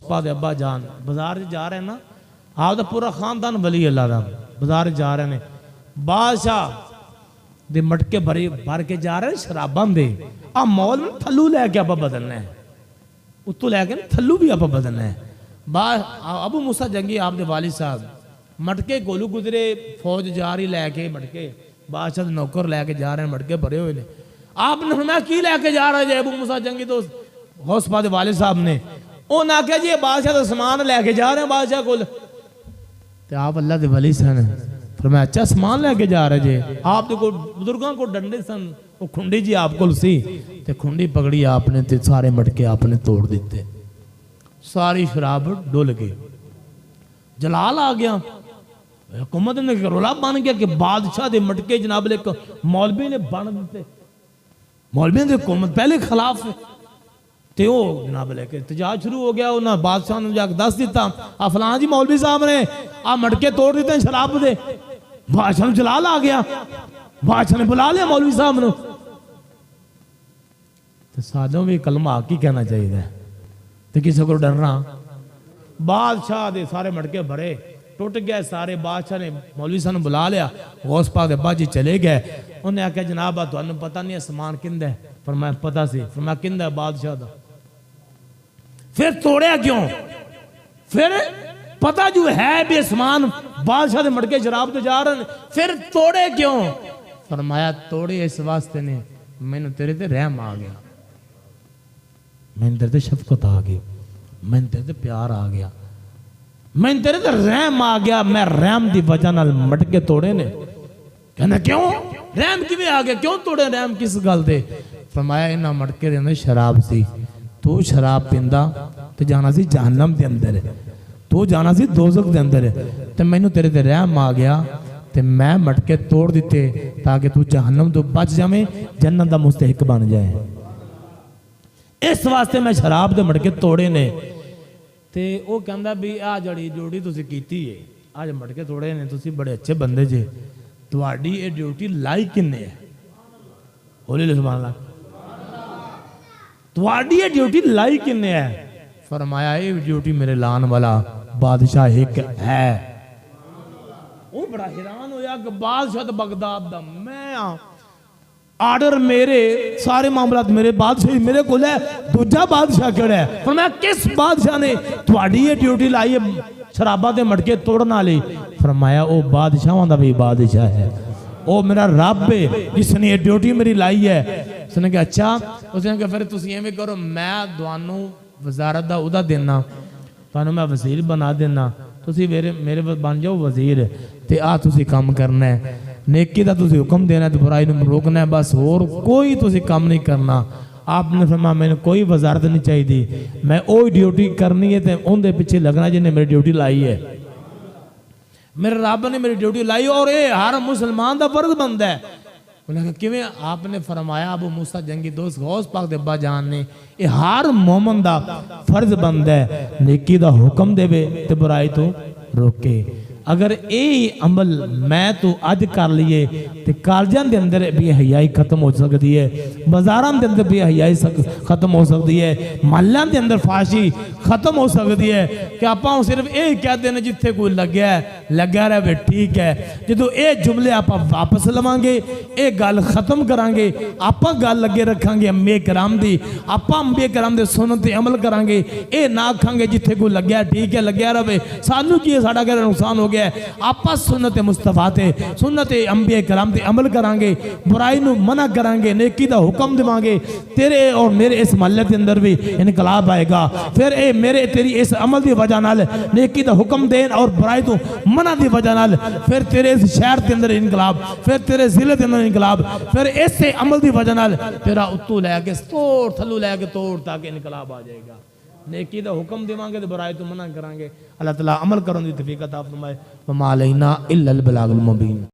پاک دے ابا جان بازار جا رہے ہیں نا، آپ دا پورا خاندان ولی اللہ دا بازار جا رہے ہیں، بادشاہ دے مٹکے بھر کے جا رہے ہیں شراباں دے، مول میں تھلو لے کے آپ بدلنا ہے، اتو لے کے تھلو بھی آپ بدلنا ہے۔ ابو موسیٰ جنگی آپ دے والد صاحب مٹکے گولو گزرے، فوج جا رہی لے کے مٹکے، بادشاہ دے نوکر لے کے جا رہے ہیں مٹکے بھرے ہوئے نے، آپ نے فرمایا کی لے کے جا رہے ہیں ابو موسیٰ جنگی تو غوث پاک دے والد صاحب نے انہاں کہا جی بادشاہ دا سامان لے کے جا رہے ہیں بادشاہ کو، تو آپ اللہ دے ولی سن فرمایا اچھا سامان لے کے جا رہے جے، آپ دے کو بزرگاں کو ڈنڈے سن، وہ کھنڈی جی آپ کو سی تے کھنڈی پکڑی آپ نے تے سارے مٹکے آپ نے توڑ دیتے، ساری شراب ڈول گئی، جلال آ گیا، حکومت نے رولا بن گیا کہ بادشاہ دے مٹکے جناب لے مولوی نے بن دیتے، مولوی نے حکومت پہلے خلاف ہے تے وہ جناب لے کے احتجاج شروع ہو گیا، انہاں بادشاہ نے جا کے دس دیتا فلاں جی مولوی صاحب نے مٹکے توڑ دیتے ہیں شراب دے، بادشاہ نے جلال آ گیا، بادشاہ نے بلا لیا مولوی صاحب نے، تو سادوں بھی کلمہ آ کی کہنا چاہیے ہے تو کسی کو ڈرنا، بادشاہ دے سارے مٹکے بھرے ٹوٹ گئے سارے، بادشاہ نے مولوی صاحب نے بلا لیا، غوث پاک دے ابا جی چلے گئے، انہوں نے کہا جناب تو انہوں پتہ نہیں ہے سامان کند ہے، فرمایا پتہ سی، فرمایا کند ہے بادشاہ دا، پھر توڑیا کیوں؟ پھر پتہ جو ہے بھی سامان بادشاہ دے مٹکے شراب تو جا رہے ہیں، پھر توڑے کیوں؟ فرمایا توڑے اس واسطے نے میں نے تیرے تے رحم آ گیا، میں نے تیرے تے شفقت آ گئی، میں نے تیرے تے پیار آ گیا، میں نے تیرے تے رحم آ گیا، میں رحم دی وجہ نال مٹکے توڑے نے، کہنا کیوں؟ رحم کی بھی آ گیا، کیوں توڑے رحم کس گل دے؟ فرمایا انہاں مٹکے دے اندر شراب سی، تو شراب پیندا تو جانا سی جہنم دے اندر ہے، تو جانا سی دوزخ دے اندر ہے، تو میں نے تیرے تے رحم آ گیا، تو میں مٹکے توڑ دیتے تاکہ تو جہنم تو بچ جائے جنت دا مستحق بن جائے، اس واسطے میں شراب دے مٹکے توڑے نے، تے او کہندا بھی جڑی ڈیوٹی تسی کیتی ہے آج مٹکے توڑے نے، تسی بڑے اچھے بندے جے، تواڈی اے ڈیوٹی لائی کنے ہے؟ بولی سبحان اللہ، تواڈی اے ڈیوٹی لائی کنے ہے؟ فرمایا اے ڈیوٹی میرے لان والا بادشاہ ایک ہے، وہ بڑا حیران ہویا کہ بادشاہ بغداد دا میں آرڈر میرے سارے معاملات میرے بادشاہ میرے کو لے دوجہ بادشاہ کڑا ہے، فرمایا کس بادشاہ نے تواڈی یہ ڈیوٹی لائی ہے شرابہ دے مٹکے توڑنا لی؟ فرمایا او بادشاہ دا بھی بادشاہ ہے، او میرا رب ہے جس نے یہ ڈیوٹی میری لائی ہے، اس نے کہا اچھا، اس نے کہا پھر تسی یہ میں کرو میں دوانوں وزارت دا ادا دینا، توانوں میں وزیر بنا دینا، تسی میرے بن جاؤ وزیر، تے تسی کام کرنا ہے، نیکی دا تسی حکم دینا ہے، تو برائی نو روکنا ہے، بس اور کوئی تسی کام نہیں کرنا۔ آپ نے فرمایا میں نے کوئی وزارت نہیں چاہی دی، میں اوہی ڈیوٹی کرنی ہے تے ان دے پیچھے لگنا جن نے میری ڈیوٹی لائی ہے، میرے رب نے میری ڈیوٹی لائی، اور اے ہر مسلمان دا فرض بندا ہے۔ انہوں نے کہا کیویں؟ آپ نے فرمایا ابو موسیٰ جنگی دوست غوث پاک دے ابا جان نے اے ہر مومن دا فرض بندا ہے نیکی دا حکم دے وے تے برائی تو روکے، اگر اے عمل میں تو اج کر لیے تے کالجان دے اندر بے حیائی ختم ہو سکتی ہے، بازاران دے اندر بے حیائی ختم ہو سکتی ہے، محلان دے اندر فاشی ختم ہو سکتی ہے کہ آپاں صرف اے کہتے ہیں جتھے کوئی لگیا رہے ٹھیک ہے، جدو اے جملے آپاں واپس لوانگے اے گل ختم کرانگے، آپاں گل لگے رکھانگے انبیاء کرام دی، آپاں انبیاء کرام دے سنت عمل کرانگے، اے نہ کھانگے جتھے کوئی لگیا ٹھیک ہے لگیا رہے، سانو کی ساڑا کہ نقصان ہو گیا ہے، آپا سنت مصطفیٰ تے سنت انبیاء کرام تے عمل کرانگے، برائی نو منع کرانگے، نیکی دا حکم دیوانگے، تیرے اور میرے اس محلے کے اندر بھی انقلاب آئے گا، پھر اے میرے تیری اس عمل دی وجہ نال نیکی دا حکم دین اور برائی تو منع دی وجہ نال پھر تیرے اس شہر کے اندر انقلاب، پھر تیرے ضلع کے اندر انقلاب، پھر اس عمل دی وجہ نال تیرا اتو لے کے توڑ تھلو لے کے توڑ تاکہ انقلاب آ جائے گا، نیکی دا حکم دیوانگے تو برائی تو منع کرانگے، اللہ تعالیٰ عمل کرن دی توفیق عطا فرمائے، وما علینا الا البلاغ المبین۔